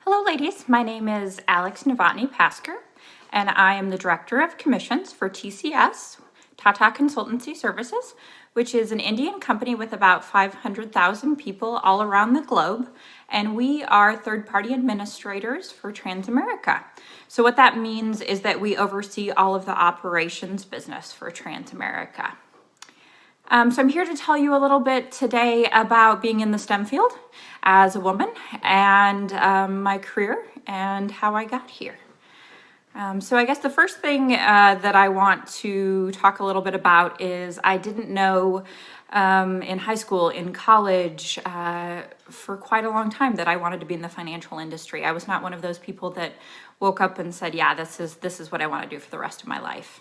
Hello ladies, my name is Alex Novotny Pasker, and I am the Director of Commissions for TCS, Tata Consultancy Services, which is an Indian company with about 500,000 people all around the globe, and we are third-party administrators for Transamerica. So what that means is that we oversee all of the operations business for Transamerica. So I'm here to tell you a little bit today about being in the STEM field as a woman and my career and how I got here. So I guess the first thing that I want to talk a little bit about is I didn't know in high school, in college, for quite a long time that I wanted to be in the financial industry. I was not one of those people that woke up and said, yeah, this is what I want to do for the rest of my life.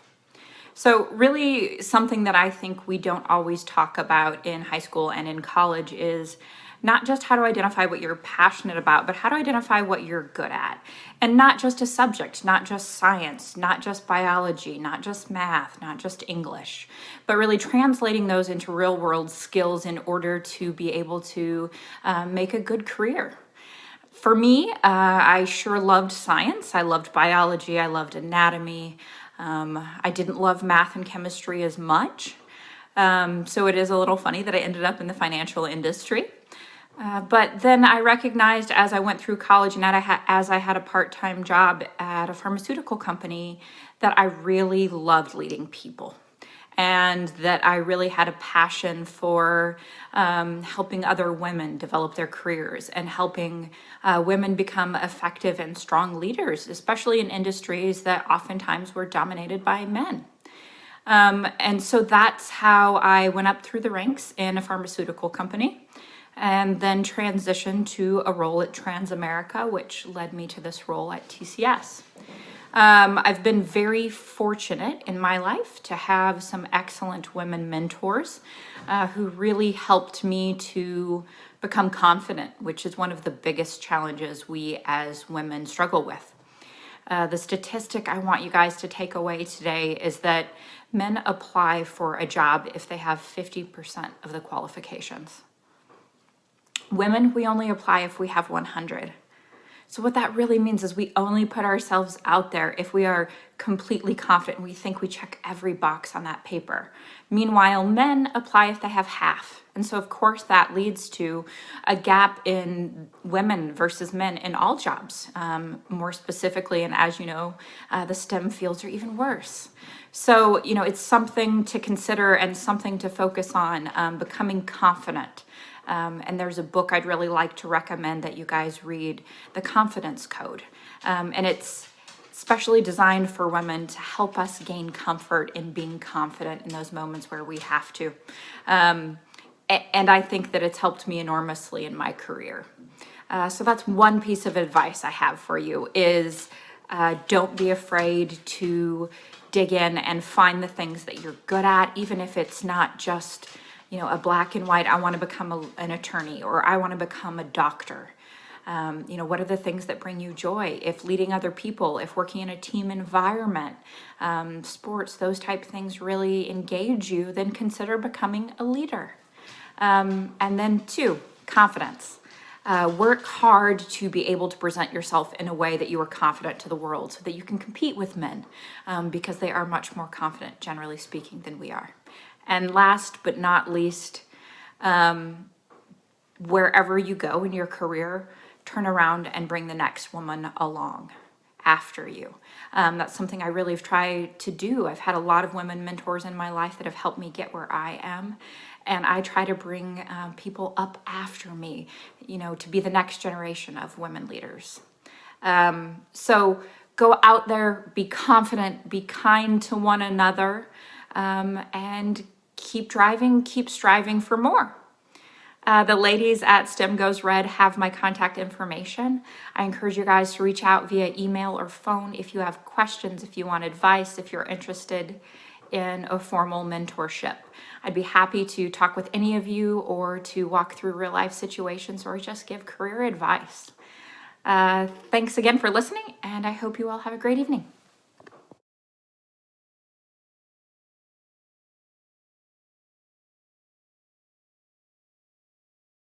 So really something that I think we don't always talk about in high school and in college is not just how to identify what you're passionate about, but how to identify what you're good at. And not just a subject, not just science, not just biology, not just math, not just English, but really translating those into real world skills in order to be able to make a good career. For me, I sure loved science. I loved biology. I loved anatomy. I didn't love math and chemistry as much. So it is a little funny that I ended up in the financial industry. But then I recognized as I went through college and as I had a part-time job at a pharmaceutical company that I really loved leading people. And that I really had a passion for helping other women develop their careers and helping women become effective and strong leaders, especially in industries that oftentimes were dominated by men. And so that's how I went up through the ranks in a pharmaceutical company and then transitioned to a role at Transamerica, which led me to this role at TCS. I've been very fortunate in my life to have some excellent women mentors who really helped me to become confident, which is one of the biggest challenges we as women struggle with. The statistic I want you guys to take away today is that men apply for a job if they have 50% of the qualifications. Women, we only apply if we have 100. So what that really means is we only put ourselves out there if we are completely confident and we think we check every box on that paper. Meanwhile, men apply if they have half. And so of course that leads to a gap in women versus men in all jobs, more specifically, and as you know, the STEM fields are even worse. So, it's something to consider and something to focus on, becoming confident. And there's a book I'd really like to recommend that you guys read, The Confidence Code. And it's specially designed for women to help us gain comfort in being confident in those moments where we have to. And I think that it's helped me enormously in my career. So that's one piece of advice I have for you is don't be afraid to dig in and find the things that you're good at, even if it's not just a black and white, I want to become an attorney or I want to become a doctor. What are the things that bring you joy? If leading other people, if working in a team environment, sports, those type of things really engage you, then consider becoming a leader. And then 2, confidence. Work hard to be able to present yourself in a way that you are confident to the world so that you can compete with men because they are much more confident, generally speaking, than we are. And last but not least, wherever you go in your career, turn around and bring the next woman along after you. That's something I really have tried to do. I've had a lot of women mentors in my life that have helped me get where I am. And I try to bring people up after me, to be the next generation of women leaders. So go out there, be confident, be kind to one another, and keep driving, keep striving for more. The ladies at STEM Goes Red have my contact information. I encourage you guys to reach out via email or phone if you have questions, if you want advice, if you're interested in a formal mentorship. I'd be happy to talk with any of you or to walk through real life situations or just give career advice. Thanks again for listening, and I hope you all have a great evening.